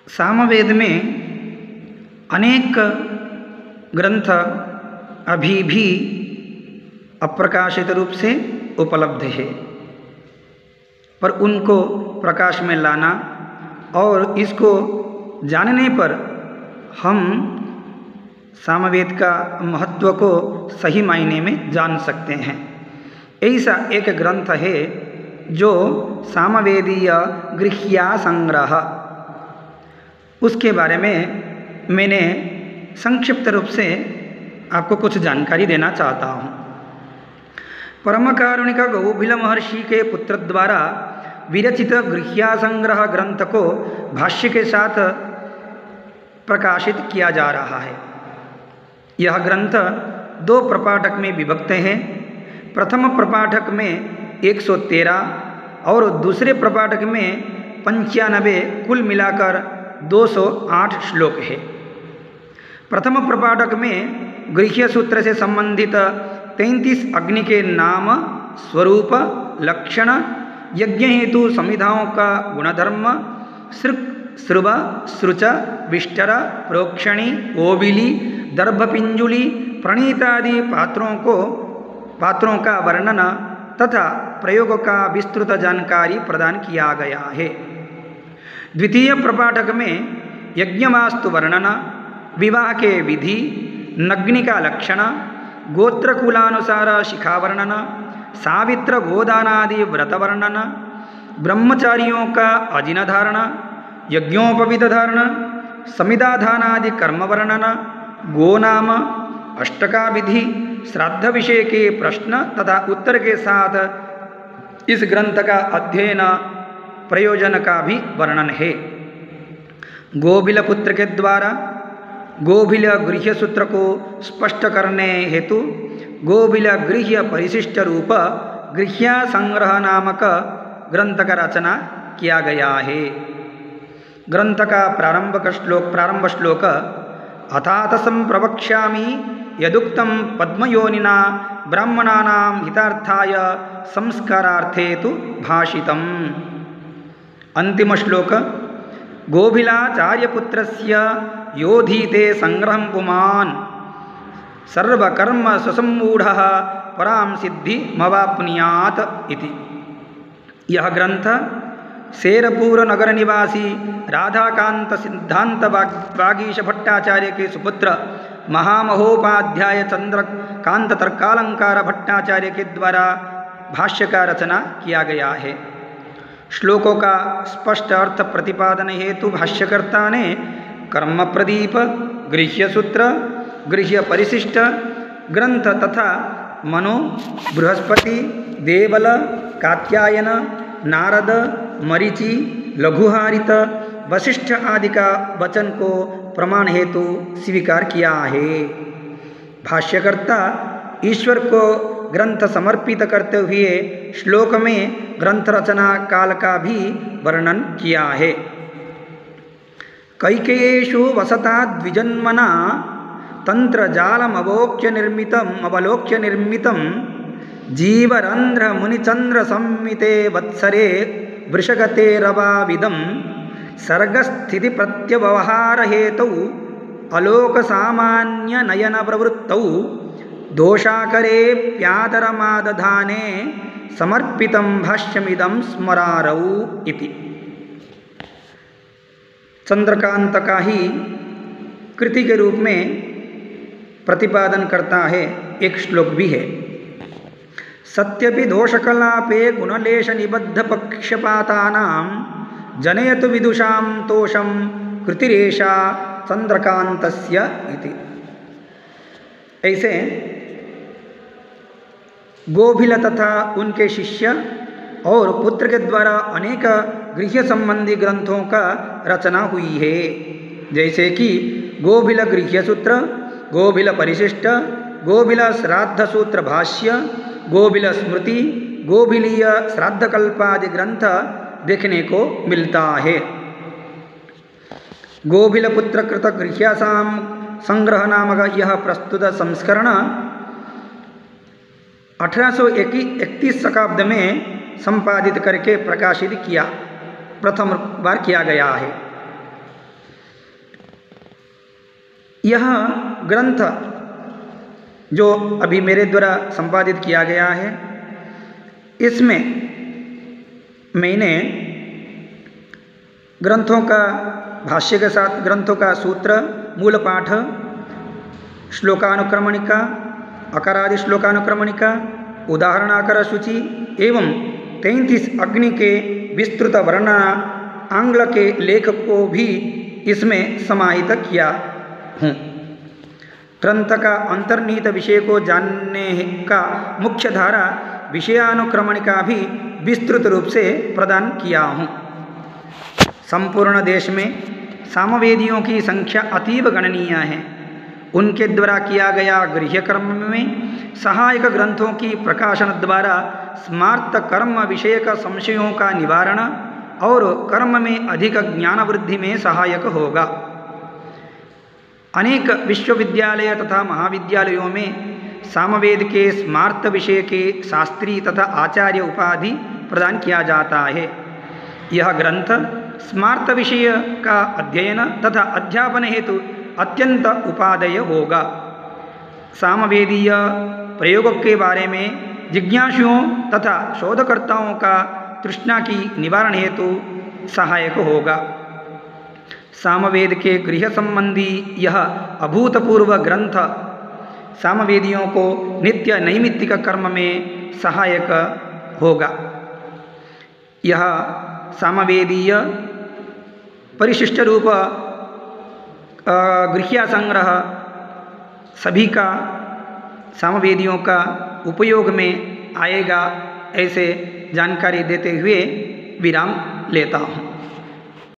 सामवेद में अनेक ग्रंथ अभी भी अप्रकाशित रूप से उपलब्ध है, पर उनको प्रकाश में लाना और इसको जानने पर हम सामवेद का महत्व को सही मायने में जान सकते हैं। ऐसा एक ग्रंथ है जो सामवेदीय गृह्या संग्रह, उसके बारे में मैंने संक्षिप्त रूप से आपको कुछ जानकारी देना चाहता हूँ। परम कारुणिक गौभिल महर्षि के पुत्र द्वारा विरचित गृह्या संग्रह ग्रंथ को भाष्य के साथ प्रकाशित किया जा रहा है। यह ग्रंथ दो प्रपाठक में विभक्त है। प्रथम प्रपाठक में 113 और दूसरे प्रपाठक में 95, कुल मिलाकर 208 श्लोक है। प्रथम प्रपाठक में गृह्य सूत्र से संबंधित 33 अग्नि के नाम, स्वरूप, लक्षण, यज्ञ हेतु संविधाओं का गुणधर्म, सृक्, श्रुव, सृच, विष्टर, प्रोक्षणी, ओबिली, दर्भपिंजुली, प्रणीतादि पात्रों का वर्णन तथा प्रयोग का विस्तृत जानकारी प्रदान किया गया है। द्वितीय प्रपाठक में यज्ञवास्तु वर्णन, विवाह के विधि, नग्नि का लक्षण, गोत्रकुलानुसार शिखा वर्णन, सावित्र गोदानादि व्रत वर्णन, ब्रह्मचारियों का अजिन धारण, यज्ञोपवीत धारण, समिदाधानादि कर्म वर्णन, गोनाम, अष्टका विधि, श्राद्ध विषय के प्रश्न तथा उत्तर के साथ इस ग्रंथ का अध्ययन प्रयोजन का भी वर्णन है। गोभिल पुत्र के द्वारा गोभिल गृह्य सूत्र को स्पष्ट करने हेतु गोभिल गृह्य परिशिष्ट रूप गृह्या संग्रह नामक ग्रंथ का रचना किया गया है। ग्रंथ का प्रारंभ श्लोक अथातसं प्रवक्ष्यामि यदुक्तं पद्मयोनिना ब्राह्मणानां हितार्थाय संस्कारार्थे तु भाषितम्। अंतिम श्लोक गोभिलाचार्यपुत्रस्य योधीते संग्रहं पुमान् सर्वकर्म स्वसम्मूढ़ः परां सिद्धिमवाप्नुयात् इति। यह ग्रंथ सेरपुर नगर निवासी राधाकांत सिद्धांत वागीश भट्टाचार्य के सुपुत्र महामहोपाध्याय चंद्रकांत तर्कालंकार भट्टाचार्य के द्वारा भाष्य का रचना किया गया है। श्लोकों का स्पष्ट अर्थ प्रतिपादन हेतु भाष्यकर्ता ने कर्म प्रदीप, गृह्य सूत्र, गृह्य परिशिष्ट ग्रंथ तथा मनु, बृहस्पति, देवल, कात्यायन, नारद, मरीचि, लघुहारित, वशिष्ठ आदि का वचन को प्रमाण हेतु स्वीकार किया है। भाष्यकर्ता ईश्वर को ग्रंथ समर्पित करते हुए श्लोक में ग्रंथ रचना काल का भी वर्णन किया है। कैकेयेषु वसता द्विजन्मना तंत्रजालमवलोक्य निर्मितं जीवरंध्र मुनिचंद्र संमिते वत्सरे वृषगते रवाविदं सर्गस्थिति प्रत्यवहार हेतौ अलोक सामान्य नयन प्रवृत्तौ दोषाकरे प्यादरमादधाने समर्पितं भाष्यमिदं स्मरारौ इति। चंद्रकांत का ही कृति के रूप में प्रतिपादन करता है एक श्लोक भी है। सत्यपि दोषकलापे गुणलेश निबद्ध पक्षपातानां जनयतु विदुषां तोषं कृतिरेषा चंद्रकांतस्य इति। ऐसे गोभिल तथा उनके शिष्य और पुत्र के द्वारा अनेक गृह्य संबंधी ग्रंथों का रचना हुई है, जैसे कि गोभिल गृह्य सूत्र, गोभिल परिशिष्ट, गोभिल श्राद्ध सूत्र भाष्य, गोभिल स्मृति, गोभिलीय श्राद्धकल्पादि ग्रंथ देखने को मिलता है। गोभिल पुत्र कृत गृह्यासां संग्रह नामक यह प्रस्तुत संस्करण 1831 शताब्द में संपादित करके प्रकाशित किया प्रथम बार किया गया है। यह ग्रंथ जो अभी मेरे द्वारा संपादित किया गया है, इसमें मैंने ग्रंथों का भाष्य के साथ ग्रंथों का सूत्र, मूल पाठ, श्लोकानुक्रमणिका, अकारादि श्लोकानुक्रमणिका, उदाहरणाकर सूची एवं 33 अग्नि के विस्तृत वर्णना आंग्ल के लेख को भी इसमें समाहित किया हूँ। ग्रंथ का अंतर्निहित विषय को जानने का मुख्य धारा विषयानुक्रमणिका भी विस्तृत रूप से प्रदान किया हूँ। संपूर्ण देश में सामवेदियों की संख्या अतीव गणनीय है। उनके द्वारा किया गया गृह्य कर्म में सहायक ग्रंथों की प्रकाशन द्वारा स्मार्त कर्म विषयक संशयों का निवारण और कर्म में अधिक ज्ञान वृद्धि में सहायक होगा। अनेक विश्वविद्यालय तथा महाविद्यालयों में सामवेद के स्मार्त विषय के शास्त्री तथा आचार्य उपाधि प्रदान किया जाता है। यह ग्रंथ स्मार्त विषय का अध्ययन तथा अध्यापन हेतु अत्यंत उपादेय होगा। सामवेदीय प्रयोगों के बारे में जिज्ञासुओं तथा शोधकर्ताओं का तृष्णा की निवारण हेतु सहायक होगा। सामवेद के गृह संबंधी यह अभूतपूर्व ग्रंथ सामवेदियों को नित्य नैमित्तिक कर्म में सहायक होगा। यह सामवेदीय परिशिष्ट रूप गृह्य संग्रह सभी का सामवेदियों का उपयोग में आएगा, ऐसे जानकारी देते हुए विराम लेता हूँ।